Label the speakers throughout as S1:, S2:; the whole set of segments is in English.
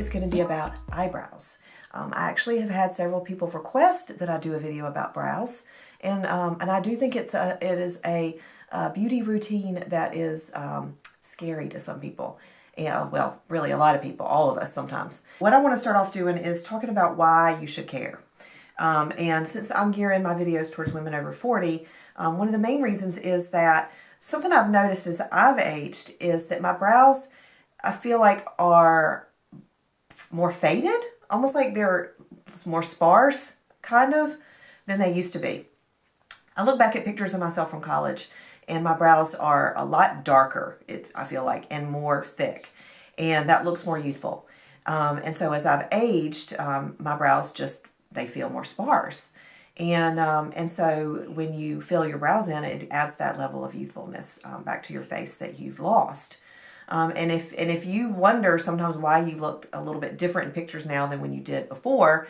S1: is going to be about eyebrows. I actually have had several people request that I do a video about brows, and I do think it is a beauty routine that is scary to some people. Yeah, well, really a lot of people, all of us sometimes. What I want to start off doing is talking about why you should care. And since I'm gearing my videos towards women over 40, one of the main reasons is that something I've noticed as I've aged is that my brows, I feel like, are more faded, almost like they're more sparse, kind of, than they used to be. I look back at pictures of myself from college, and my brows are a lot darker, I feel like, and more thick, and that looks more youthful. And so as I've aged, my brows just, they feel more sparse. And so when you fill your brows in, it adds that level of youthfulness back to your face that you've lost. And if you wonder sometimes why you look a little bit different in pictures now than when you did before,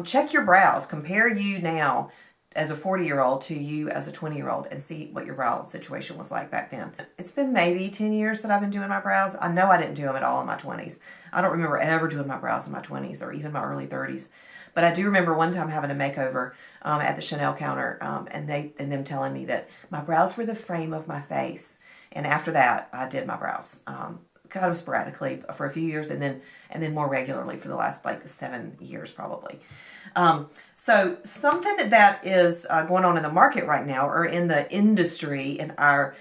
S1: check your brows. Compare you now as a 40-year-old to you as a 20-year-old and see what your brow situation was like back then. It's been maybe 10 years that I've been doing my brows. I know I didn't do them at all in my 20s. I don't remember ever doing my brows in my 20s or even my early 30s. But I do remember one time having a makeover at the Chanel counter, and them telling me that my brows were the frame of my face. And after that, I did my brows kind of sporadically for a few years, and then more regularly for the last like 7 years probably. So something that is going on in the market right now, or in the industry, in our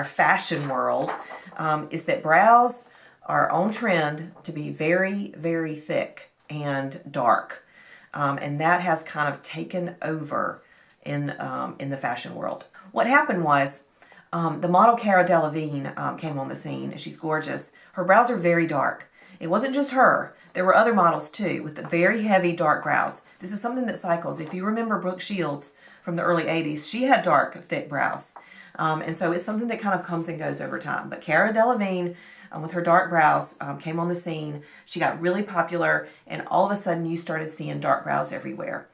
S1: fashion world, is that brows are on trend to be very, very thick and dark, and that has kind of taken over in the fashion world. What happened was the model Cara Delevingne came on the scene. She's gorgeous. Her brows are very dark. It wasn't just her. There were other models too with the very heavy dark brows. This is something that cycles. If you remember Brooke Shields from the early 80s, she had dark, thick brows. And so it's something that kind of comes and goes over time. But Cara Delevingne, with her dark brows, came on the scene. She got really popular, and all of a sudden you started seeing dark brows everywhere.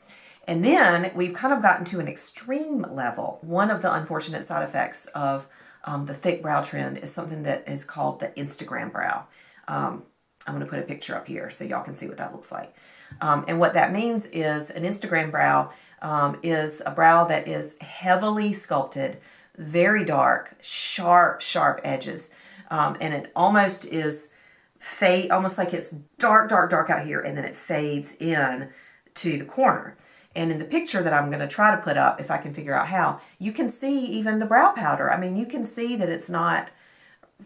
S1: And then we've kind of gotten to an extreme level. One of the unfortunate side effects of the thick brow trend is something that is called the Instagram brow. I'm going to put a picture up here so y'all can see what that looks like. And what that means is an Instagram brow is a brow that is heavily sculpted, very dark, sharp, sharp edges. And it almost is almost like it's dark, dark, dark out here, and then it fades in to the corner. And in the picture that I'm going to try to put up, if I can figure out how, you can see even the brow powder. I mean, you can see that it's not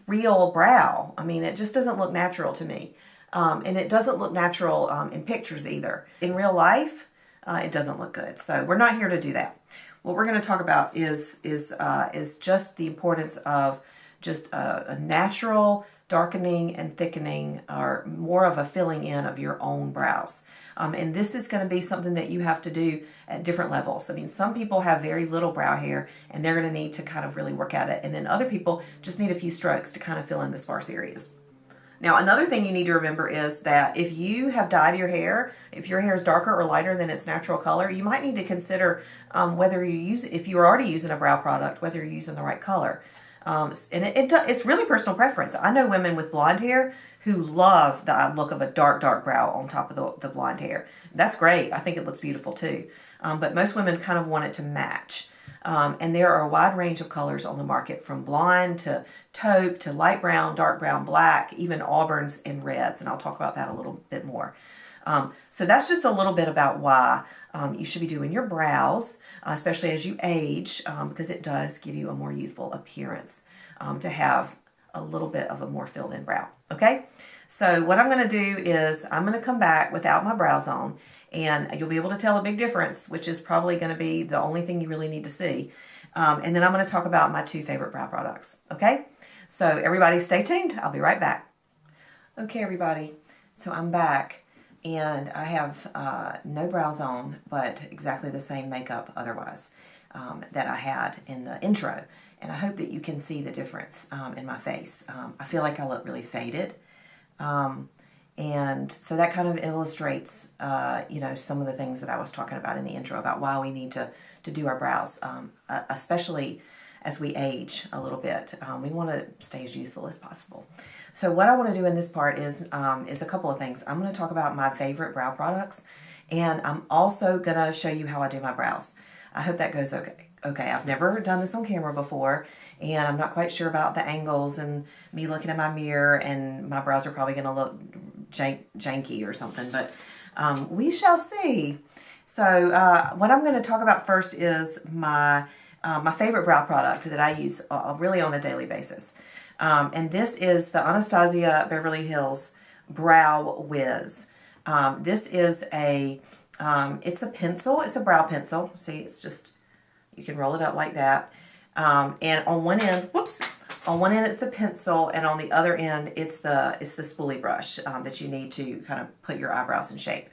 S1: real brow. I mean, it just doesn't look natural to me. And it doesn't look natural in pictures either. In real life, it doesn't look good. So we're not here to do that. What we're going to talk about is just the importance of just a natural darkening and thickening, or more of a filling in of your own brows. And this is going to be something that you have to do at different levels. I mean, some people have very little brow hair, and they're going to need to kind of really work at it. And then other people just need a few strokes to kind of fill in the sparse areas. Now, another thing you need to remember is that if you have dyed your hair, if your hair is darker or lighter than its natural color, you might need to consider whether if you're already using a brow product, whether you're using the right color. And it's really personal preference. I know women with blonde hair who love the look of a dark, dark brow on top of the blonde hair. That's great. I think it looks beautiful too. But most women kind of want it to match. And there are a wide range of colors on the market, from blonde to taupe to light brown, dark brown, black, even auburns and reds. And I'll talk about that a little bit more. So that's just a little bit about why you should be doing your brows, especially as you age, because it does give you a more youthful appearance to have a little bit of a more filled in brow. Okay? So what I'm going to do is I'm going to come back without my brows on, and you'll be able to tell a big difference, which is probably going to be the only thing you really need to see. And then I'm going to talk about my 2 favorite brow products. Okay? So everybody stay tuned. I'll be right back. Okay, everybody. So I'm back, and I have no brows on, but exactly the same makeup otherwise that I had in the intro. And I hope that you can see the difference in my face. I feel like I look really faded. And so that kind of illustrates, some of the things that I was talking about in the intro about why we need to do our brows, especially as we age a little bit. We want to stay as youthful as possible. So what I want to do in this part is a couple of things. I'm going to talk about my favorite brow products, and I'm also going to show you how I do my brows. I hope that goes okay. Okay, I've never done this on camera before, and I'm not quite sure about the angles and me looking in my mirror, and my brows are probably going to look janky or something, but we shall see. So what I'm going to talk about first is my favorite brow product that I use really on a daily basis. And this is the Anastasia Beverly Hills Brow Wiz. This is it's a pencil. It's a brow pencil. See, it's just, you can roll it up like that. And on one end, on one end it's the pencil, and on the other end it's the spoolie brush that you need to kind of put your eyebrows in shape.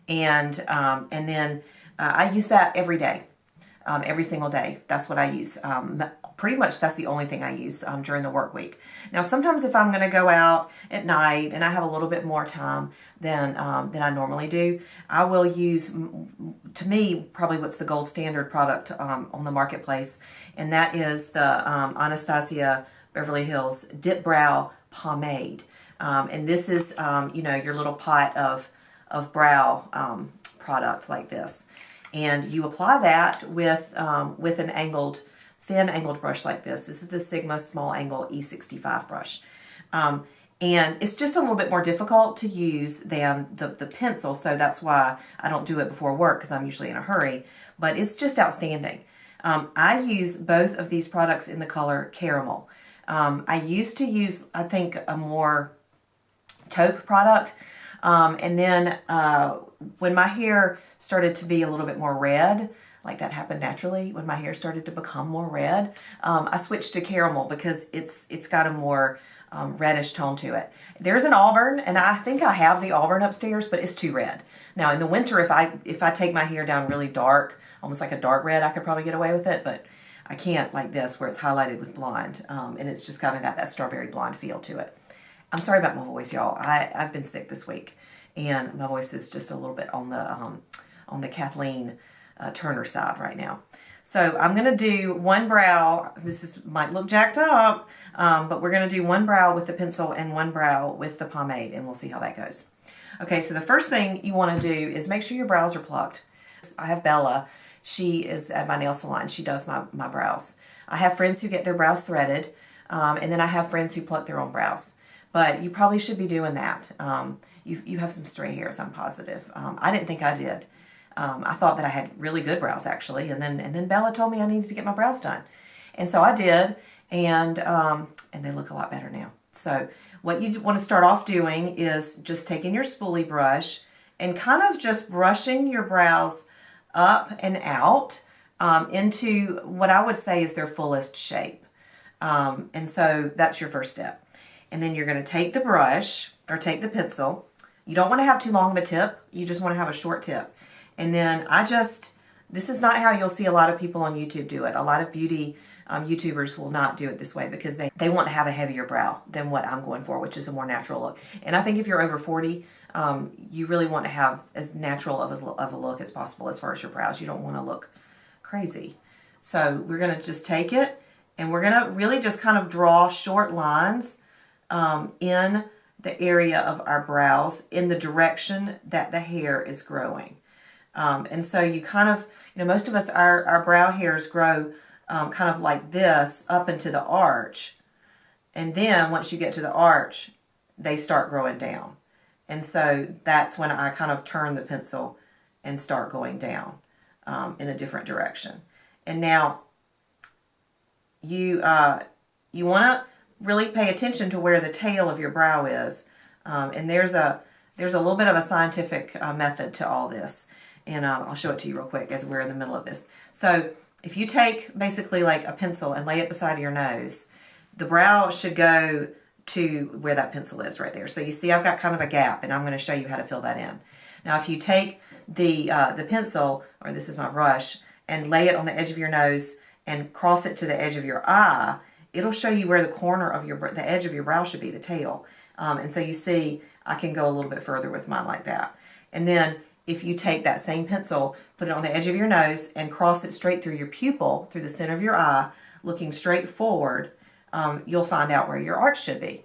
S1: And then I use that every day, every single day. That's what I use. Pretty much that's the only thing I use during the work week. Now sometimes if I'm going to go out at night and I have a little bit more time than I normally do, I will use, to me, probably what's the gold standard product on the marketplace, and that is the Anastasia Beverly Hills Dip Brow Pomade. And this is, you know, your little pot of brow product like this. And you apply that with an thin angled brush like this. This is the Sigma Small Angle E65 brush. And it's just a little bit more difficult to use than the pencil, so that's why I don't do it before work, because I'm usually in a hurry. But it's just outstanding. I use both of these products in the color Caramel. I used to use, I think, a more taupe product. And then when my hair started to be a little bit more red, like that happened naturally, when my hair started to become more red, I switched to Caramel because it's got a more reddish tone to it. There's an Auburn, and I think I have the Auburn upstairs, but it's too red. Now in the winter, if I take my hair down really dark, almost like a dark red, I could probably get away with it, but I can't like this where it's highlighted with blonde, and it's just kind of got that strawberry blonde feel to it. I'm sorry about my voice, y'all. I've been sick this week, and my voice is just a little bit on the Kathleen Turner side right now. So I'm going to do one brow. Might look jacked up, but we're going to do one brow with the pencil and one brow with the pomade, and we'll see how that goes. Okay, so the first thing you want to do is make sure your brows are plucked. I have Bella. She is at my nail salon. She does my brows. I have friends who get their brows threaded, and then I have friends who pluck their own brows. But you probably should be doing that. You have some stray hairs, I'm positive. I didn't think I did. I thought that I had really good brows, actually, and then Bella told me I needed to get my brows done. And so I did, and they look a lot better now. So what you want to start off doing is just taking your spoolie brush and kind of just brushing your brows up and out into what I would say is their fullest shape. And so that's your first step. And then you're going to take the brush, or take the pencil. You don't want to have too long of a tip. You just want to have a short tip. And then this is not how you'll see a lot of people on YouTube do it. A lot of beauty YouTubers will not do it this way because they want to have a heavier brow than what I'm going for, which is a more natural look. And I think if you're over 40, you really want to have as natural of a look as possible as far as your brows. You don't want to look crazy. So we're going to just take it, and we're going to really just kind of draw short lines in the area of our brows in the direction that the hair is growing. And so you kind of, most of us, our brow hairs grow kind of like this up into the arch. And then once you get to the arch, they start growing down. And so that's when I kind of turn the pencil and start going down in a different direction. And now you want to really pay attention to where the tail of your brow is. And there's a little bit of a scientific method to all this. And I'll show it to you real quick as we're in the middle of this. So if you take basically like a pencil and lay it beside your nose, the brow should go to where that pencil is right there. So you see I've got kind of a gap, and I'm going to show you how to fill that in. Now if you take the pencil, or this is my brush, and lay it on the edge of your nose and cross it to the edge of your eye, it'll show you where the corner of the edge of your brow should be, the tail. And so you see I can go a little bit further with mine like that. And then if you take that same pencil, put it on the edge of your nose, and cross it straight through your pupil, through the center of your eye, looking straight forward, you'll find out where your arch should be.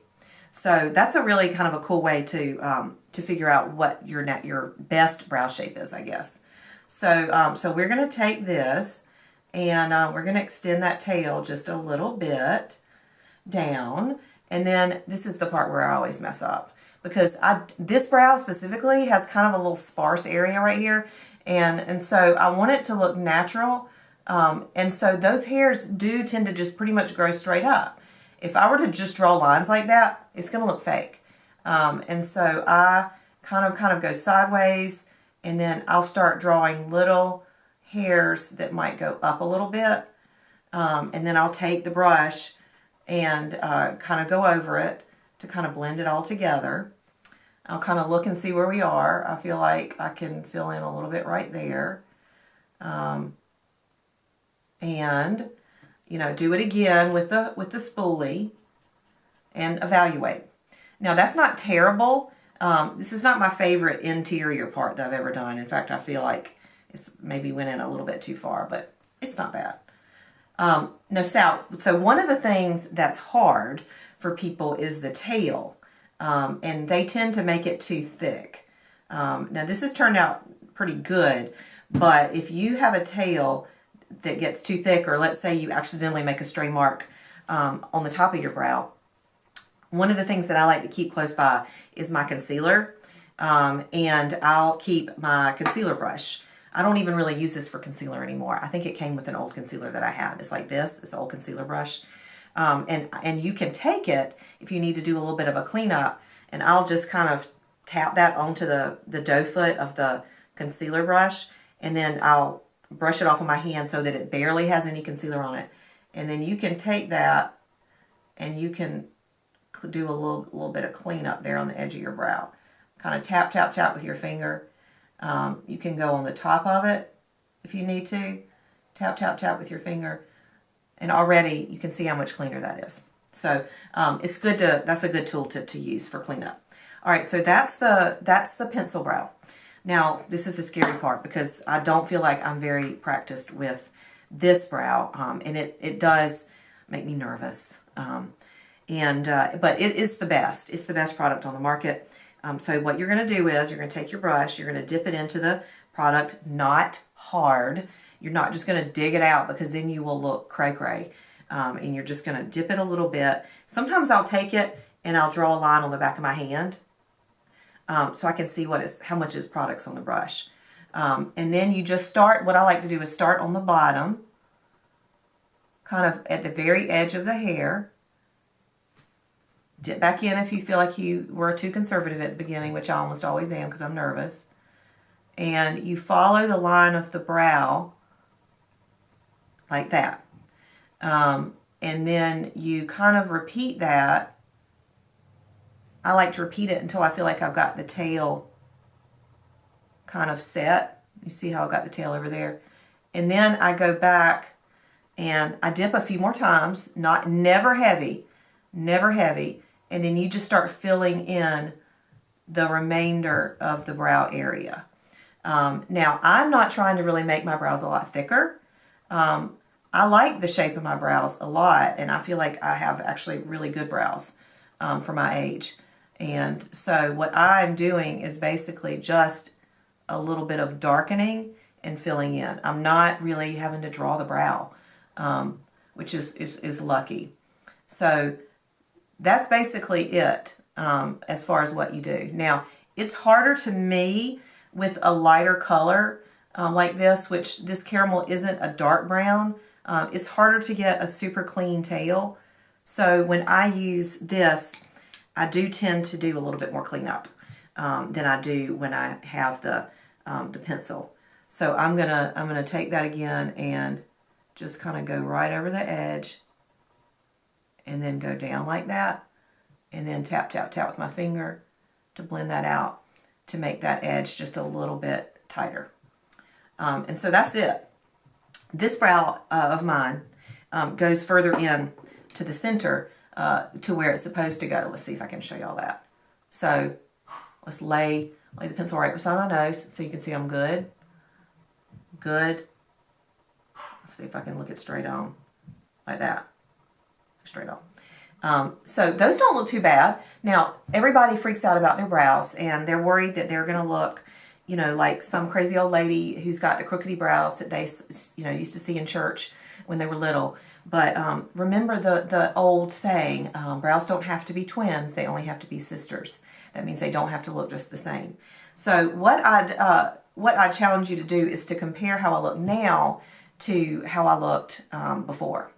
S1: So that's a really kind of a cool way to figure out what your best brow shape is, I guess. So, so we're going to take this and we're going to extend that tail just a little bit down. And then this is the part where I always mess up, because this brow specifically has kind of a little sparse area right here. And so I want it to look natural. And so those hairs do tend to just pretty much grow straight up. If I were to just draw lines like that, it's going to look fake. And so I kind of go sideways, and then I'll start drawing little hairs that might go up a little bit. And then I'll take the brush and kind of go over it to kind of blend it all together. I'll kind of look and see where we are. I feel like I can fill in a little bit right there. And, you know, do it again with the spoolie and evaluate. Now, that's not terrible. This is not my favorite interior part that I've ever done. In fact, I feel like it's maybe went in a little bit too far, but it's not bad. Now, Sal, so one of the things that's hard for people is the tail, and they tend to make it too thick. Now, this has turned out pretty good, but if you have a tail that gets too thick, or let's say you accidentally make a stray mark on the top of your brow, one of the things that I like to keep close by is my concealer, and I'll keep my concealer brush. I don't even really use this for concealer anymore. I think it came with an old concealer that I had. It's like this old concealer brush. And you can take it if you need to do a little bit of a cleanup, and I'll just kind of tap that onto the doe foot of the concealer brush, and then I'll brush it off of my hand so that it barely has any concealer on it. And then you can take that and you can do a little bit of cleanup there on the edge of your brow. Kind of tap, tap, tap with your finger. You can go on the top of it if you need to. Tap, tap, tap with your finger. And already you can see how much cleaner that is. So it's good that's a good tool to use for cleanup. All right, so that's the pencil brow. Now, this is the scary part, because I don't feel like I'm very practiced with this brow, and it does make me nervous. But it is the best. It's the best product on the market. So what you're going to do is you're going to take your brush, you're going to dip it into the product, not hard. You're not just going to dig it out, because then you will look cray-cray. And you're just going to dip it a little bit. Sometimes I'll take it and I'll draw a line on the back of my hand, so I can see how much is product's on the brush. And then you just start, what I like to do is start on the bottom, kind of at the very edge of the hair. Dip back in if you feel like you were too conservative at the beginning, which I almost always am because I'm nervous. And you follow the line of the brow like that. And then you kind of repeat that. I like to repeat it until I feel like I've got the tail kind of set. You see how I've got the tail over there? And then I go back and I dip a few more times, never heavy, never heavy. And then you just start filling in the remainder of the brow area. Now, I'm not trying to really make my brows a lot thicker. I like the shape of my brows a lot, and I feel like I have actually really good brows for my age. And so what I'm doing is basically just a little bit of darkening and filling in. I'm not really having to draw the brow, which is lucky. So that's basically it as far as what you do. Now, it's harder to me with a lighter color like this, which this caramel isn't a dark brown. It's harder to get a super clean tail. So when I use this, I do tend to do a little bit more cleanup than I do when I have the pencil. So I'm gonna take that again and just kind of go right over the edge, and then go down like that, and then tap, tap, tap with my finger to blend that out to make that edge just a little bit tighter. And so that's it. This brow of mine goes further in to the center to where it's supposed to go. Let's see if I can show y'all that. So let's lay the pencil right beside my nose so you can see I'm good. Good. Let's see if I can look it straight on. like that, straight on. So those don't look too bad. Now, everybody freaks out about their brows, and they're worried that they're going to look, you know, like some crazy old lady who's got the crookedy brows that they, you know, used to see in church when they were little. But remember the old saying, brows don't have to be twins, they only have to be sisters. That means they don't have to look just the same. So what I'd challenge you to do is to compare how I look now to how I looked before.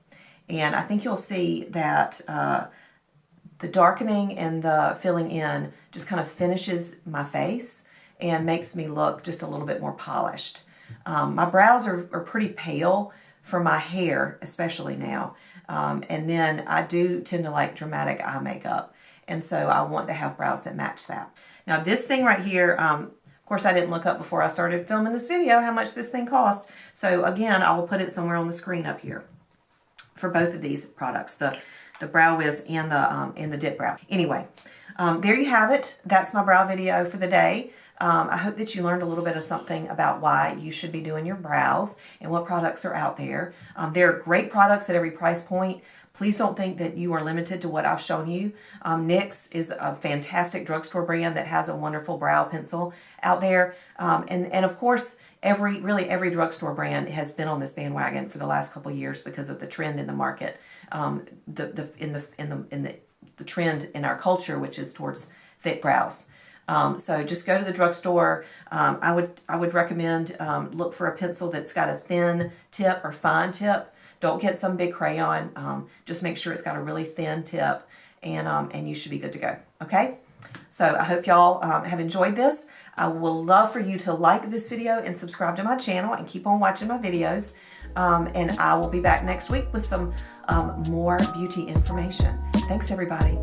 S1: And I think you'll see that the darkening and the filling in just kind of finishes my face and makes me look just a little bit more polished. My brows are pretty pale for my hair, especially now. And then I do tend to like dramatic eye makeup. And so I want to have brows that match that. Now this thing right here, of course I didn't look up before I started filming this video how much this thing cost. So again, I will put it somewhere on the screen up here for both of these products, the Brow Wiz and the Dip Brow. Anyway, there you have it. That's my brow video for the day. I hope that you learned a little bit of something about why you should be doing your brows and what products are out there. There are great products at every price point. Please don't think that you are limited to what I've shown you. NYX is a fantastic drugstore brand that has a wonderful brow pencil out there. And of course, really every drugstore brand has been on this bandwagon for the last couple of years because of the trend in the market, the trend in our culture, which is towards thick brows. So just go to the drugstore. I would recommend look for a pencil that's got a thin tip or fine tip. Don't get some big crayon. Just make sure it's got a really thin tip, and you should be good to go. Okay? So I hope y'all have enjoyed this. I will love for you to like this video and subscribe to my channel and keep on watching my videos. And I will be back next week with some more beauty information. Thanks, everybody.